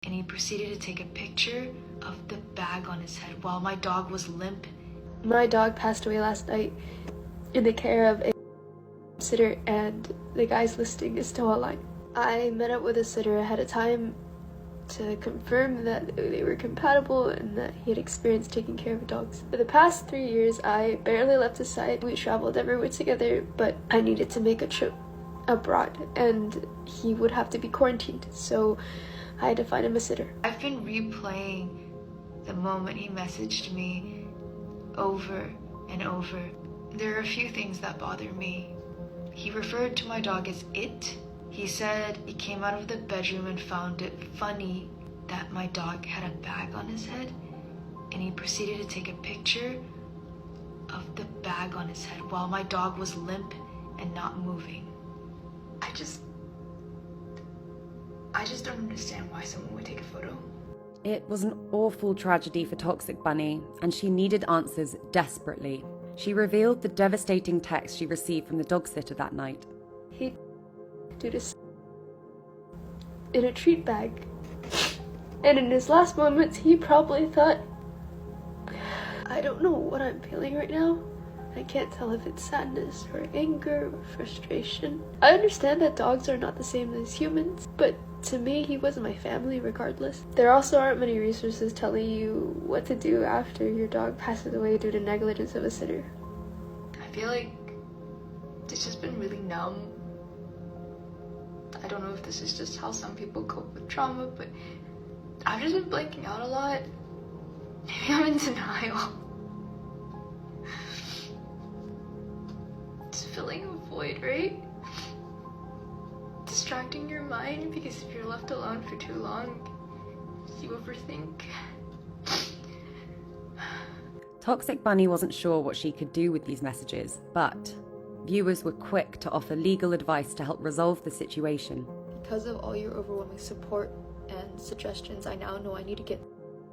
and he proceeded to take a picture of the bag on his head while my dog was limp. My dog passed away last night in the care of a sitter, and the guy's listing is still online. I met up with a sitter ahead of time to confirm that they were compatible and that he had experience taking care of dogs. For the past 3 years, I barely left his side. We traveled everywhere together, but I needed to make a trip abroad, and he would have to be quarantined, so I had to find him a sitter. I've been replaying the moment he messaged me over and over. There are a few things that bother me. He referred to my dog as it. He said he came out of the bedroom and found it funny that my dog had a bag on his head, and he proceeded to take a picture of the bag on his head while my dog was limp and not moving. I just don't understand why someone would take a photo. It was an awful tragedy for Toxic Bunny, and she needed answers desperately. She revealed the devastating text she received from the dog sitter that night. He did this in a treat bag, and in his last moments he probably thought, I don't know what I'm feeling right now. I can't tell if it's sadness or anger or frustration. I understand that dogs are not the same as humans, but to me, he was my family regardless. There also aren't many resources telling you what to do after your dog passes away due to negligence of a sitter. I feel like it's just been really numb. I don't know if this is just how some people cope with trauma, but I've just been blanking out a lot. Maybe I'm in denial. It's filling a void, right? Distracting your mind, because if you're left alone for too long, you overthink. Toxic Bunny wasn't sure what she could do with these messages, but viewers were quick to offer legal advice to help resolve the situation. Because of all your overwhelming support and suggestions, I now know I need to get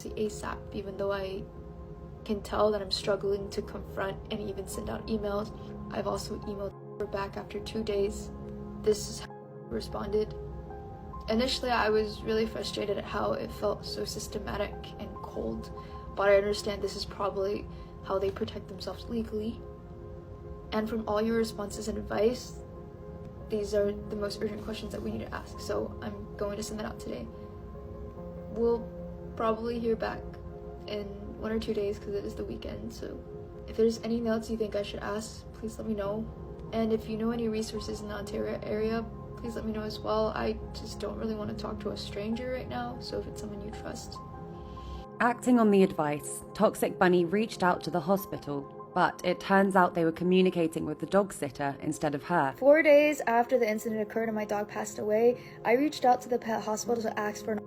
to ASAP, even though I can tell that I'm struggling to confront and even send out emails. I've also emailed her back after 2 days. This is how I responded. Initially, I was really frustrated at how it felt so systematic and cold, but I understand this is probably how they protect themselves legally. And from all your responses and advice, these are the most urgent questions that we need to ask, so I'm going to send that out today. We'll probably hear back in 1 or 2 days because it is the weekend, so if there's anything else you think I should ask, please let me know. And if you know any resources in the Ontario area, please let me know as well. I just don't really want to talk to a stranger right now, so if it's someone you trust. Acting on the advice, Toxic Bunny reached out to the hospital, but it turns out they were communicating with the dog sitter instead of her. 4 days after the incident occurred and my dog passed away, I reached out to the pet hospital to ask for an.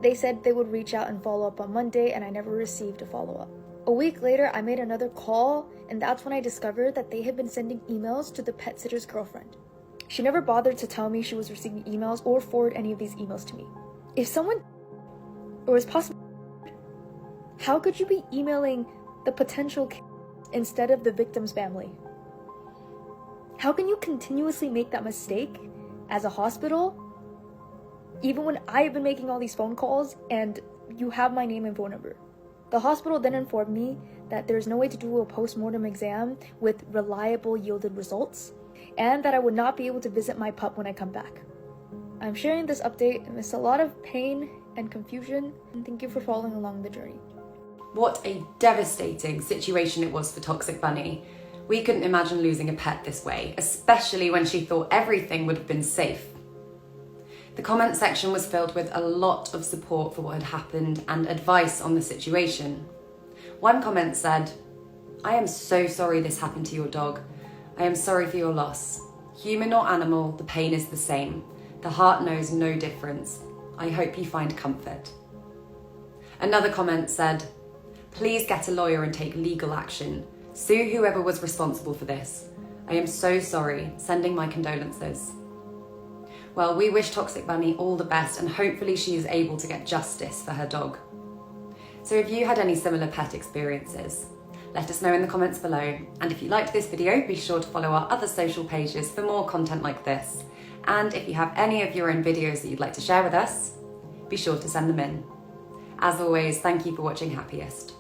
They said they would reach out and follow up on Monday, and I never received a follow-up. A week later, I made another call, and that's when I discovered that they had been sending emails to the pet sitter's girlfriend. She never bothered to tell me she was receiving emails or forward any of these emails to me. If someone, or is possible, how could you be emailing the potential instead of the victim's family? How can you continuously make that mistake as a hospital, even when I've been making all these phone calls and you have my name and phone number? The hospital then informed me that there's no way to do a post-mortem exam with reliable yielded results, and that I would not be able to visit my pup when I come back. I'm sharing this update amidst a lot of pain and confusion, and thank you for following along the journey. What a devastating situation it was for Toxic Bunny. We couldn't imagine losing a pet this way, especially when she thought everything would have been safe. The comment section was filled with a lot of support for what had happened and advice on the situation. One comment said, "I am so sorry this happened to your dog. I am sorry for your loss. Human or animal, the pain is the same. The heart knows no difference. I hope you find comfort." Another comment said, "Please get a lawyer and take legal action. Sue whoever was responsible for this. I am so sorry. Sending my condolences." Well, we wish Toxic Bunny all the best, and hopefully she is able to get justice for her dog. So if you had any similar pet experiences, let us know in the comments below. And if you liked this video, be sure to follow our other social pages for more content like this. And if you have any of your own videos that you'd like to share with us, be sure to send them in. As always, thank you for watching Happiest.